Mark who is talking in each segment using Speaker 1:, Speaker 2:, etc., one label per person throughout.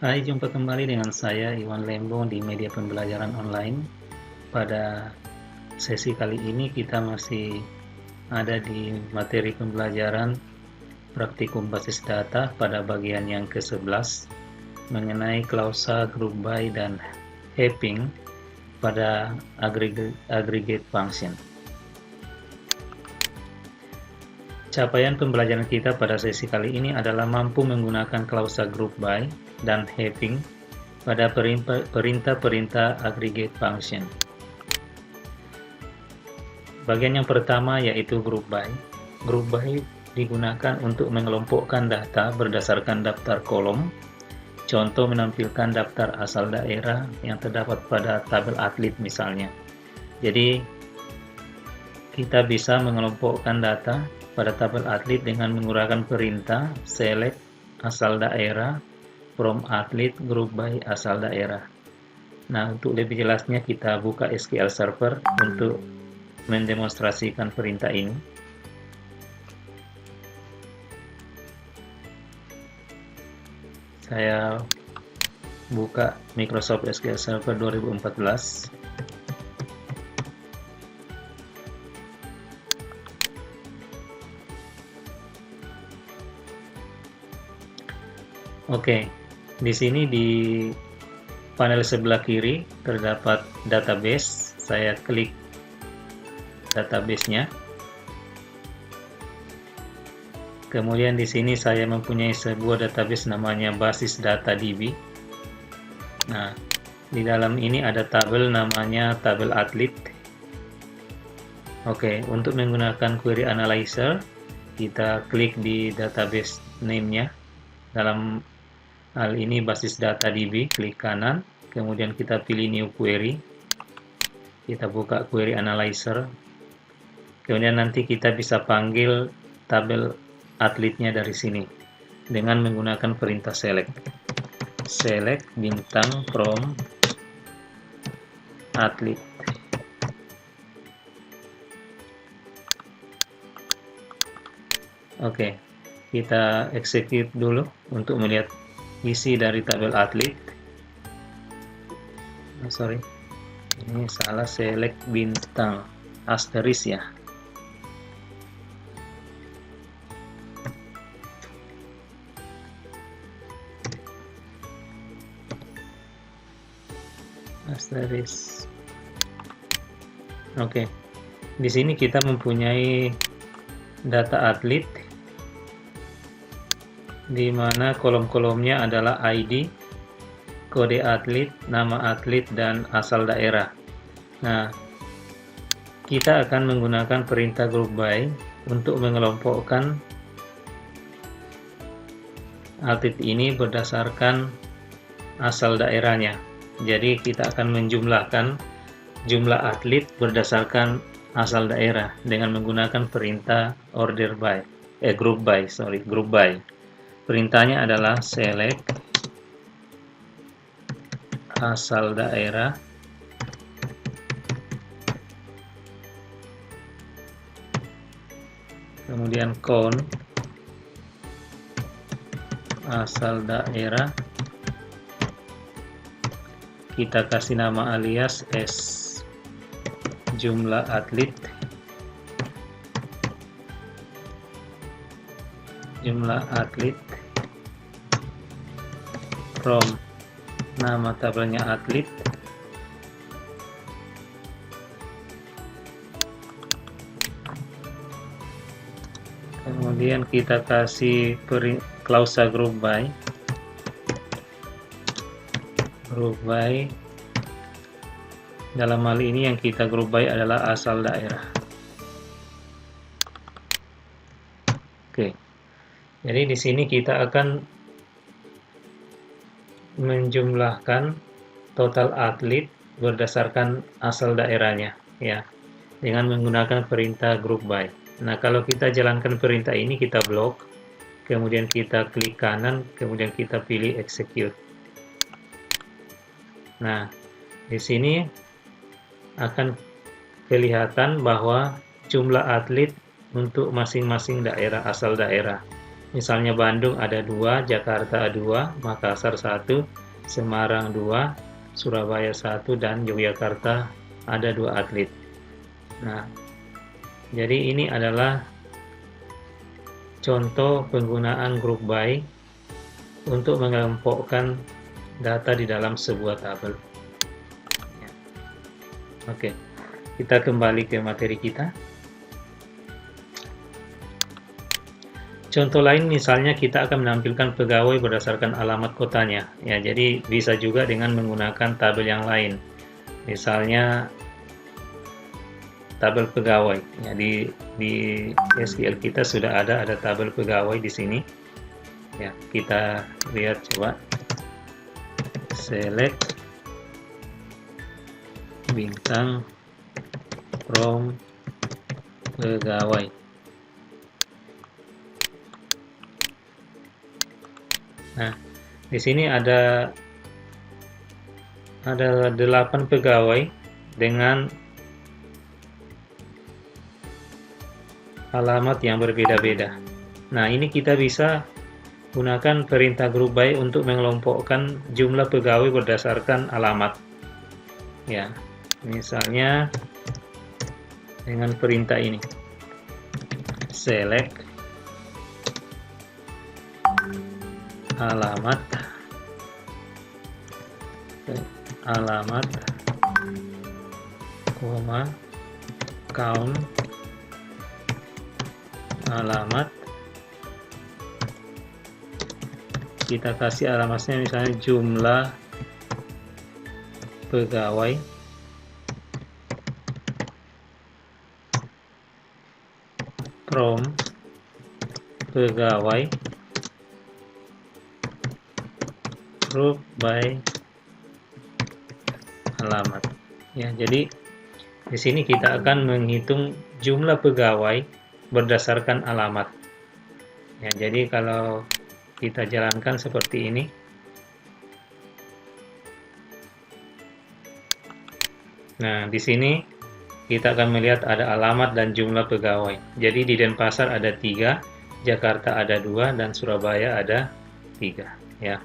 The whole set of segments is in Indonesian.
Speaker 1: Hai, jumpa kembali dengan saya Iwan Lembong di media pembelajaran online. Pada sesi kali ini kita masih ada di materi pembelajaran praktikum basis data pada bagian yang ke-11 mengenai klausa group by dan heaping pada aggregate function. Capaian pembelajaran kita pada sesi kali ini adalah mampu menggunakan klausa group by dan heaping pada perintah-perintah aggregate function. Bagian yang pertama yaitu group by. Group by digunakan untuk mengelompokkan data berdasarkan daftar kolom. Contoh menampilkan daftar asal daerah yang terdapat pada tabel atlet misalnya. Jadi kita bisa mengelompokkan data pada tabel atlet dengan menggunakan perintah select asal daerah from atlet group by asal daerah. Nah, untuk lebih jelasnya kita buka SQL Server untuk mendemonstrasikan perintah ini. Saya buka Microsoft SQL Server 2014. Oke, di sini di panel sebelah kiri terdapat database. Saya klik database-nya. Kemudian di sini saya mempunyai sebuah database namanya basis data DB. Nah, di dalam ini ada tabel namanya tabel atlet. Oke, untuk menggunakan query analyzer, kita klik di database name-nya. Dalam hal ini basis data DB, klik kanan, kemudian kita pilih new query. Kita buka query analyzer. Kemudian nanti kita bisa panggil tabel atletnya dari sini dengan menggunakan perintah select. Select bintang from atlet. Oke, kita execute dulu untuk melihat isi dari tabel atlet. Sorry, ini salah, select bintang asterisk ya. Asterisk. Oke, di sini kita mempunyai data atlet di mana kolom-kolomnya adalah ID, kode atlet, nama atlet, dan asal daerah. Nah, kita akan menggunakan perintah group by untuk mengelompokkan atlet ini berdasarkan asal daerahnya. Jadi kita akan menjumlahkan jumlah atlet berdasarkan asal daerah dengan menggunakan perintah group by. Perintahnya adalah select asal daerah kemudian count asal daerah, kita kasih nama alias S jumlah atlet, from nama tabelnya atlet, kemudian kita kasih klausa group by. Dalam hal ini yang kita group by adalah asal daerah. Oke, jadi di sini kita akan menjumlahkan total atlet berdasarkan asal daerahnya ya, dengan menggunakan perintah group by. Nah, kalau kita jalankan perintah ini, kita blok, kemudian kita klik kanan, kemudian kita pilih execute. Nah, di sini akan kelihatan bahwa jumlah atlet untuk masing-masing daerah asal daerah. Misalnya Bandung ada 2, Jakarta 2, Makassar 1, Semarang 2, Surabaya 1, dan Yogyakarta ada 2 atlet. Nah, jadi ini adalah contoh penggunaan group by untuk mengelompokkan data di dalam sebuah tabel. Oke, kita kembali ke materi kita. Contoh lain misalnya kita akan menampilkan pegawai berdasarkan alamat kotanya. Ya, jadi bisa juga dengan menggunakan tabel yang lain. Misalnya tabel pegawai. Ya, di SQL kita sudah ada tabel pegawai di sini. Ya, kita lihat coba. Select bintang from pegawai. Nah, di sini ada 8 pegawai dengan alamat yang berbeda-beda. Nah, ini kita bisa gunakan perintah group by untuk mengelompokkan jumlah pegawai berdasarkan alamat. Ya, misalnya dengan perintah ini. Select alamat koma count alamat, kita kasih alamatnya misalnya jumlah pegawai from pegawai group by alamat. Ya, jadi di sini kita akan menghitung jumlah pegawai berdasarkan alamat. Ya, jadi kalau kita jalankan seperti ini. Nah, di sini kita akan melihat ada alamat dan jumlah pegawai. Jadi di Denpasar ada 3, Jakarta ada 2, dan Surabaya ada 3. Ya,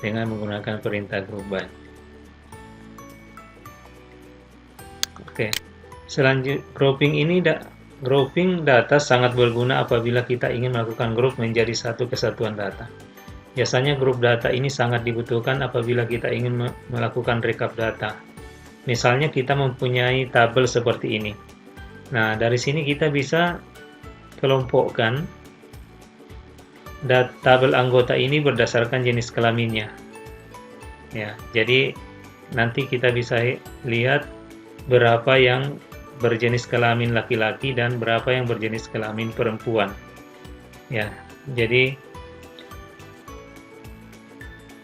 Speaker 1: dengan menggunakan perintah group by. Oke, selanjutnya grouping data sangat berguna apabila kita ingin melakukan grup menjadi satu kesatuan data. Biasanya grup data ini sangat dibutuhkan apabila kita ingin melakukan rekap data. Misalnya kita mempunyai tabel seperti ini. Nah, dari sini kita bisa kelompokkan tabel anggota ini berdasarkan jenis kelaminnya. Ya, jadi nanti kita bisa lihat berapa yang berjenis kelamin laki-laki dan berapa yang berjenis kelamin perempuan. Ya, jadi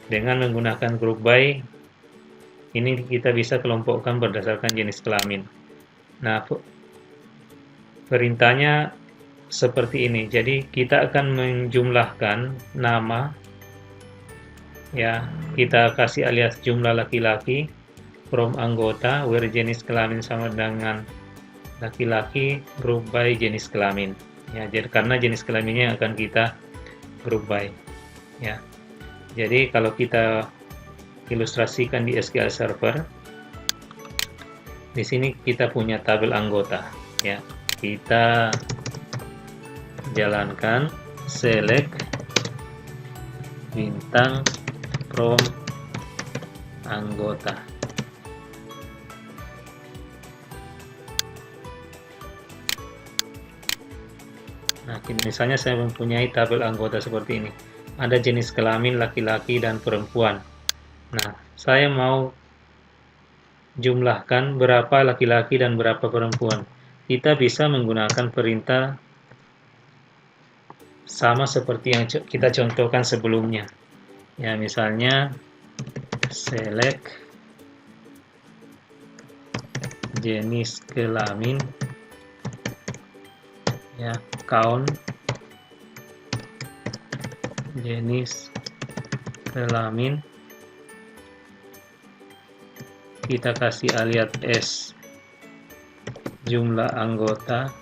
Speaker 1: dengan menggunakan group by ini kita bisa kelompokkan berdasarkan jenis kelamin. Nah, perintahnya seperti ini. Jadi kita akan menjumlahkan nama, ya, kita kasih alias jumlah laki-laki, from anggota, where jenis kelamin sama dengan laki-laki, group by jenis kelamin. Ya, jadi karena jenis kelaminnya akan kita group by. Ya, jadi kalau kita ilustrasikan di SQL Server, di sini kita punya tabel anggota. Ya, kita jalankan select bintang from anggota. Nah, misalnya saya mempunyai tabel anggota seperti ini. Ada jenis kelamin laki-laki dan perempuan. Nah, saya mau jumlahkan berapa laki-laki dan berapa perempuan. Kita bisa menggunakan perintah sama seperti yang kita contohkan sebelumnya. Ya, misalnya select jenis kelamin, ya, count jenis kelamin, kita kasih alias S jumlah anggota,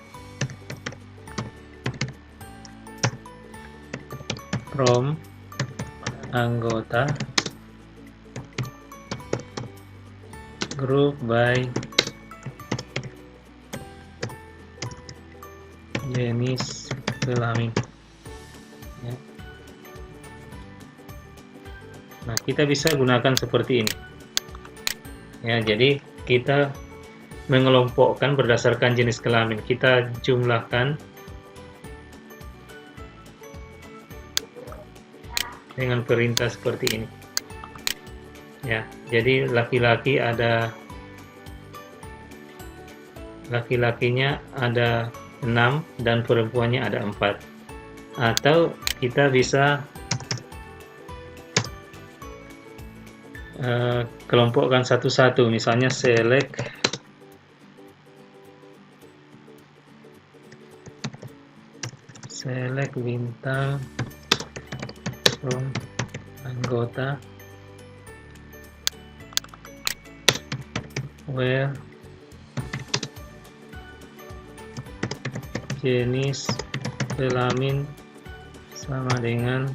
Speaker 1: from anggota, group by jenis kelamin. Ya. Nah, kita bisa gunakan seperti ini. Ya, jadi kita mengelompokkan berdasarkan jenis kelamin. Kita jumlahkan dengan perintah seperti ini. Ya, jadi laki-lakinya ada 6 dan perempuannya ada 4. Atau kita bisa kelompokkan satu-satu, misalnya select bintang from anggota where jenis kelamin sama dengan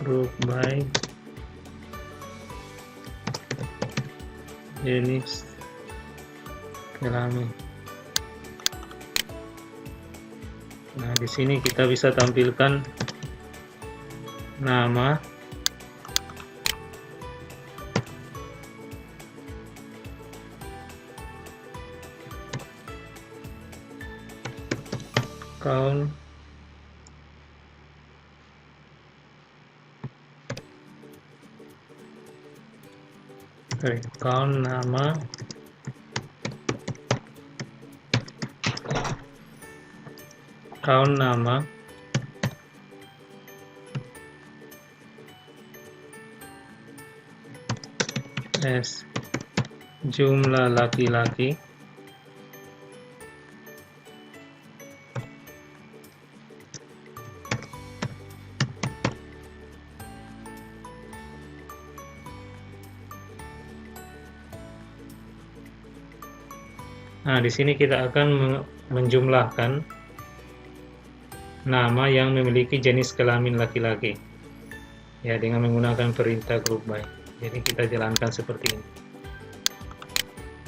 Speaker 1: group by jenis kelamin. Nah, di sini kita bisa tampilkan nama, count, nama, as jumlah laki-laki, nah di sini kita akan menjumlahkan nama yang memiliki jenis kelamin laki-laki, ya, dengan menggunakan perintah group by. Jadi kita jalankan seperti ini.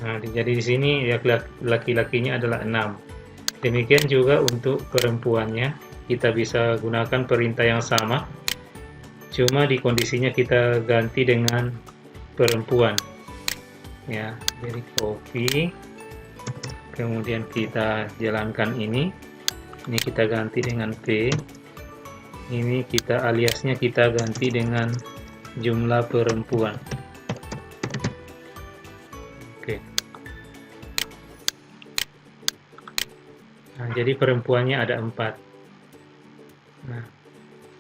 Speaker 1: Nah, jadi di sini ya laki-lakinya adalah 6. Demikian juga untuk perempuannya, kita bisa gunakan perintah yang sama, cuma di kondisinya kita ganti dengan perempuan. Ya, jadi copy, kemudian kita jalankan ini kita ganti dengan P, ini kita aliasnya kita ganti dengan jumlah perempuan. Oke. Nah, jadi perempuannya ada 4. Nah,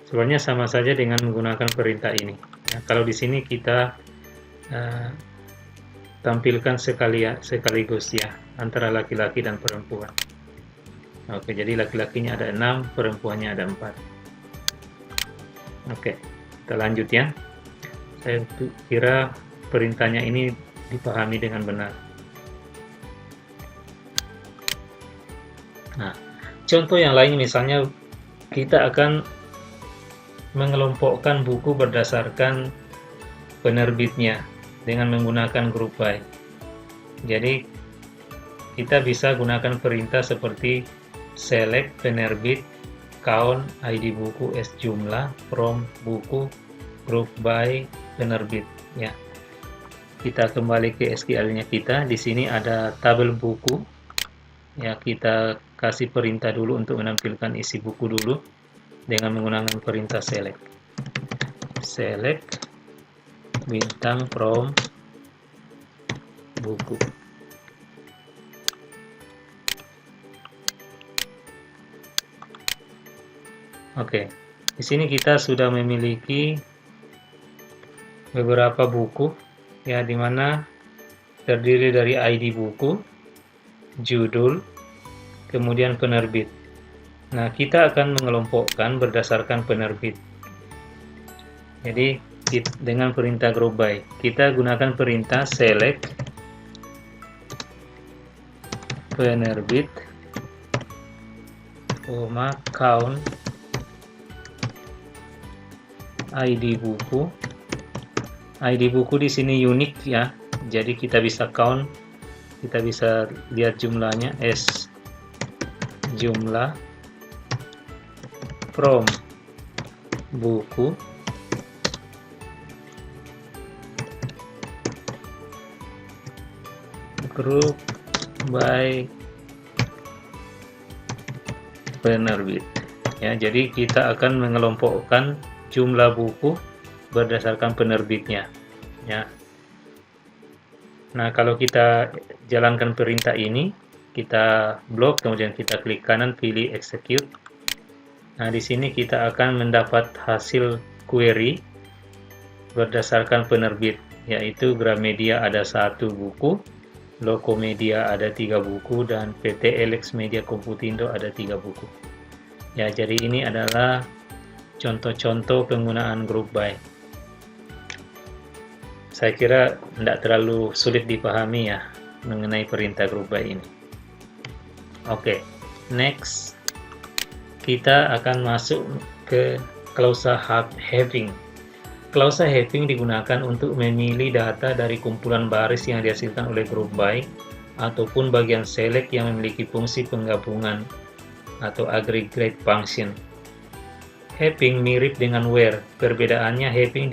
Speaker 1: sebenarnya sama saja dengan menggunakan perintah ini. Ya, kalau di sini kita tampilkan sekaligus ya, antara laki-laki dan perempuan. Oke, jadi laki-lakinya ada 6, perempuannya ada 4. Oke, kita lanjut ya. Saya kira perintahnya ini dipahami dengan benar. Nah, contoh yang lain misalnya kita akan mengelompokkan buku berdasarkan penerbitnya dengan menggunakan group by. Jadi kita bisa gunakan perintah seperti select penerbit, count ID buku as jumlah, from buku, group by penerbit. Ya, kita kembali ke SQL-nya kita. Di sini ada tabel buku. Ya, kita kasih perintah dulu untuk menampilkan isi buku dulu dengan menggunakan perintah select. Select bintang from buku. Oke, di sini kita sudah memiliki beberapa buku, ya, di mana terdiri dari ID buku, judul, kemudian penerbit. Nah, kita akan mengelompokkan berdasarkan penerbit. Jadi dengan perintah group by, kita gunakan perintah select penerbit, count ID buku. ID buku di sini unik ya, jadi kita bisa count, kita bisa lihat jumlahnya S jumlah from buku group by penerbit ya. Jadi kita akan mengelompokkan jumlah buku berdasarkan penerbitnya ya. Nah, kalau kita jalankan perintah ini, kita blok, kemudian kita klik kanan, pilih execute. Nah, di sini kita akan mendapat hasil query berdasarkan penerbit, yaitu Gramedia ada 1 buku, Lokomedia ada 3 buku, dan PT Elex Media Komputindo ada 3 buku. Ya, jadi ini adalah contoh-contoh penggunaan group by. Saya kira tidak terlalu sulit dipahami ya mengenai perintah group by ini. Oke, next kita akan masuk ke klausa having. Klausa having digunakan untuk memilih data dari kumpulan baris yang dihasilkan oleh group by ataupun bagian select yang memiliki fungsi penggabungan atau aggregate function. Having mirip dengan where, perbedaannya having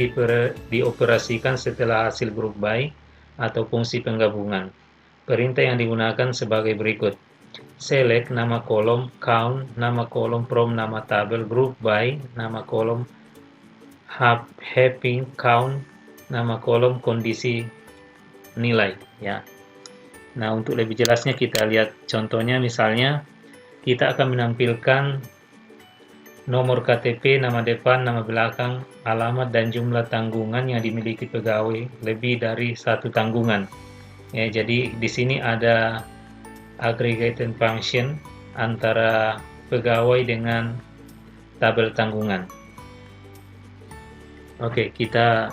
Speaker 1: dioperasikan setelah hasil group by atau fungsi penggabungan. Perintah yang digunakan sebagai berikut: select nama kolom, count nama kolom, from nama tabel, group by nama kolom, having count nama kolom, kondisi nilai ya. Nah, untuk lebih jelasnya kita lihat contohnya. Misalnya kita akan menampilkan nomor KTP, nama depan, nama belakang, alamat, dan jumlah tanggungan yang dimiliki pegawai lebih dari 1 tanggungan. Ya, jadi di sini ada aggregated function antara pegawai dengan tabel tanggungan. Oke, kita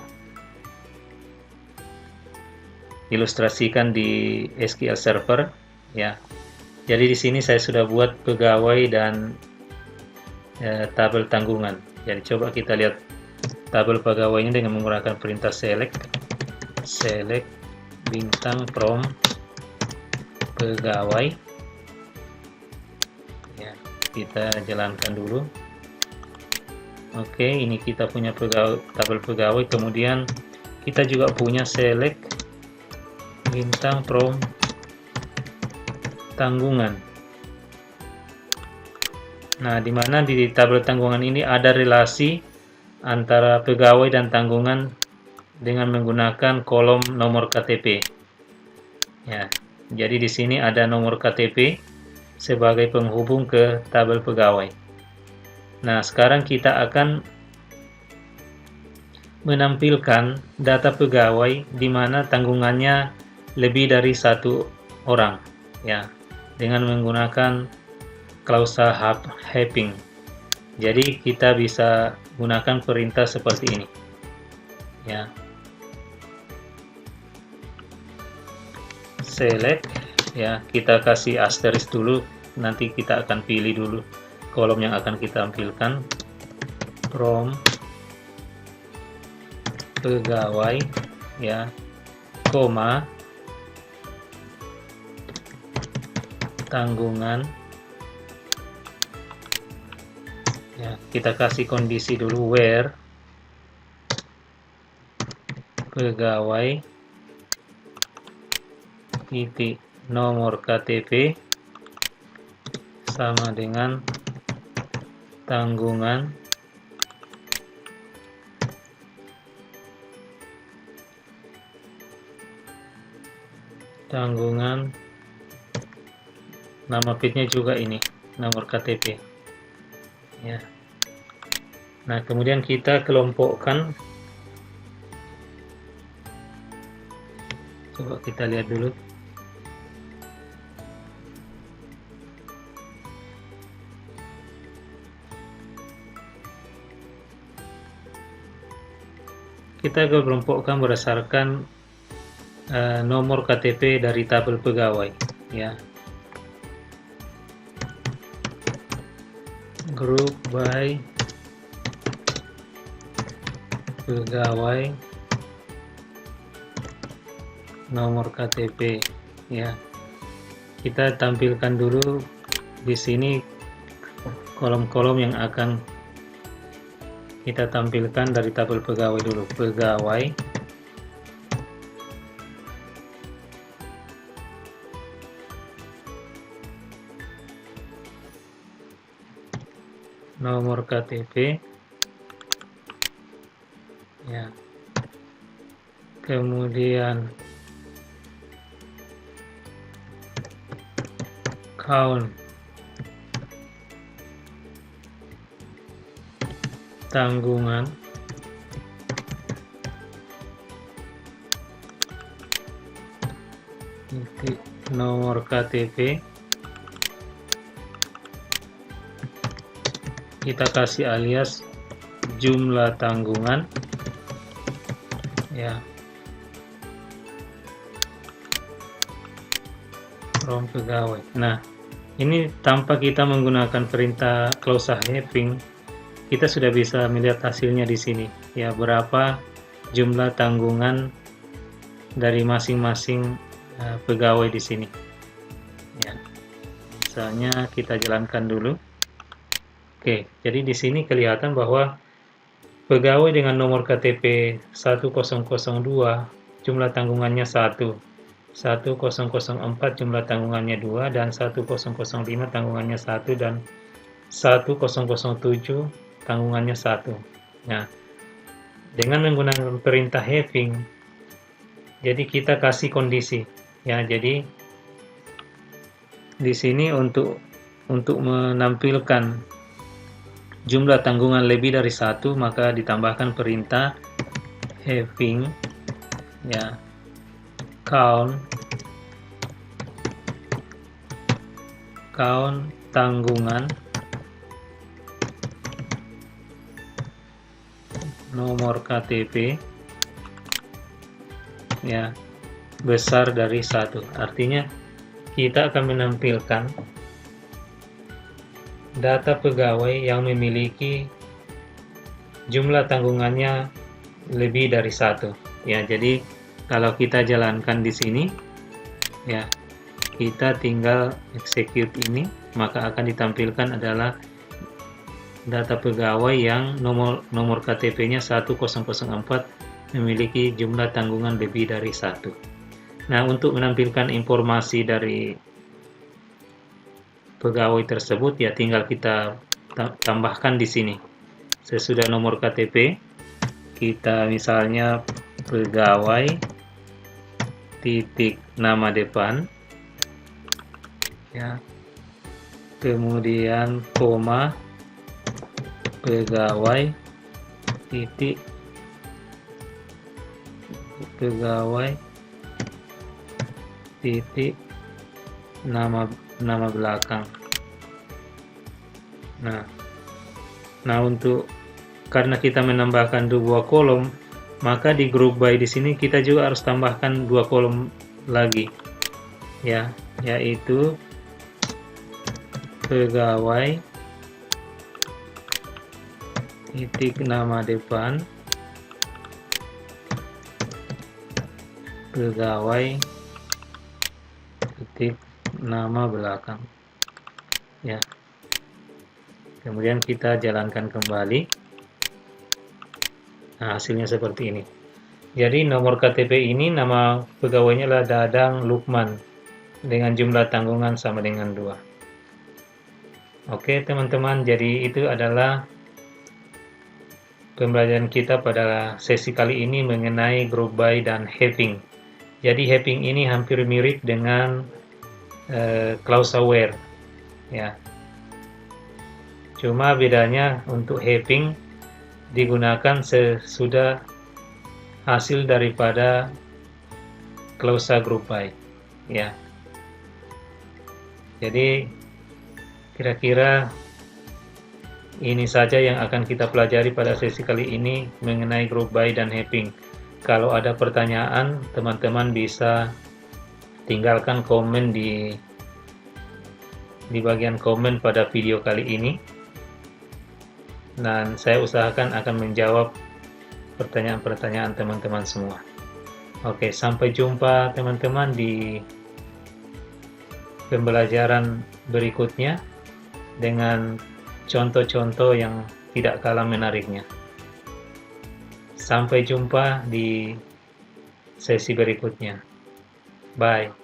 Speaker 1: ilustrasikan di SQL Server ya. Jadi di sini saya sudah buat pegawai dan tabel tanggungan. Jadi coba kita lihat tabel pegawainya dengan menggunakan perintah select bintang from pegawai ya, kita jalankan dulu. Oke, ini kita punya tabel pegawai, kemudian kita juga punya select bintang from tanggungan. Nah, di mana di tabel tanggungan ini ada relasi antara pegawai dan tanggungan dengan menggunakan kolom nomor KTP. Ya, jadi di sini ada nomor KTP sebagai penghubung ke tabel pegawai. Nah, sekarang kita akan menampilkan data pegawai di mana tanggungannya lebih dari 1 orang, ya, dengan menggunakan klausa having. Jadi kita bisa gunakan perintah seperti ini ya. Select ya, kita kasih asterisk dulu, nanti kita akan pilih dulu kolom yang akan kita tampilkan. From pegawai ya, koma tanggungan ya, kita kasih kondisi dulu where pegawai titik nomor KTP sama dengan tanggungan nama pitnya juga ini nomor KTP ya. Nah, kemudian kita kelompokkan, coba kita lihat dulu. Kita kelompokkan berdasarkan nomor KTP dari tabel pegawai ya. Group by pegawai, nomor KTP. Ya, kita tampilkan dulu di sini kolom-kolom yang akan kita tampilkan dari tabel pegawai dulu. Pegawai, nomor KTP, ya, kemudian count, tanggungan, nomor KTP, kita kasih alias jumlah tanggungan, ya, from pegawai. Nah, ini tanpa kita menggunakan perintah klausa having, kita sudah bisa melihat hasilnya di sini, ya, berapa jumlah tanggungan dari masing-masing pegawai di sini. Ya, misalnya kita jalankan dulu. Oke, jadi di sini kelihatan bahwa pegawai dengan nomor KTP 1002 jumlah tanggungannya 1, 1004 jumlah tanggungannya 2, dan 1005 tanggungannya 1, dan 1007 tanggungannya 1. Nah, dengan menggunakan perintah having, jadi kita kasih kondisi, ya. Jadi di sini untuk menampilkan jumlah tanggungan lebih dari 1, maka ditambahkan perintah having, ya, count tanggungan, nomor KTP, ya, besar dari 1. Artinya kita akan menampilkan data pegawai yang memiliki jumlah tanggungannya lebih dari 1. Ya, jadi kalau kita jalankan di sini, ya, kita tinggal execute ini, maka akan ditampilkan adalah data pegawai yang nomor KTP-nya 1004 memiliki jumlah tanggungan lebih dari 1. Nah, untuk menampilkan informasi dari pegawai tersebut, ya, tinggal kita tambahkan di sini. Sesudah nomor KTP, kita misalnya pegawai titik nama depan, ya, kemudian koma, pegawai titik nama belakang. Nah, karena kita menambahkan 2 kolom, maka di group by di sini kita juga harus tambahkan 2 kolom lagi, ya, yaitu pegawai titik nama depan, pegawai titik nama belakang, ya. Kemudian kita jalankan kembali. Nah, hasilnya seperti ini. Jadi nomor KTP ini nama pegawainya adalah Dadang Lukman dengan jumlah tanggungan sama dengan 2. Oke teman-teman, jadi itu adalah pembelajaran kita pada sesi kali ini mengenai group by dan having. Jadi having ini hampir mirip dengan klausa where, ya. Cuma bedanya untuk having digunakan sesudah hasil daripada klausa group by, ya. Jadi kira-kira ini saja yang akan kita pelajari pada sesi kali ini mengenai group by dan having. Kalau ada pertanyaan, teman-teman bisa tinggalkan komen di bagian komen pada video kali ini. dan saya usahakan akan menjawab pertanyaan-pertanyaan teman-teman semua. Oke, sampai jumpa teman-teman di pembelajaran berikutnya dengan contoh-contoh yang tidak kalah menariknya. Sampai jumpa di sesi berikutnya. Bye.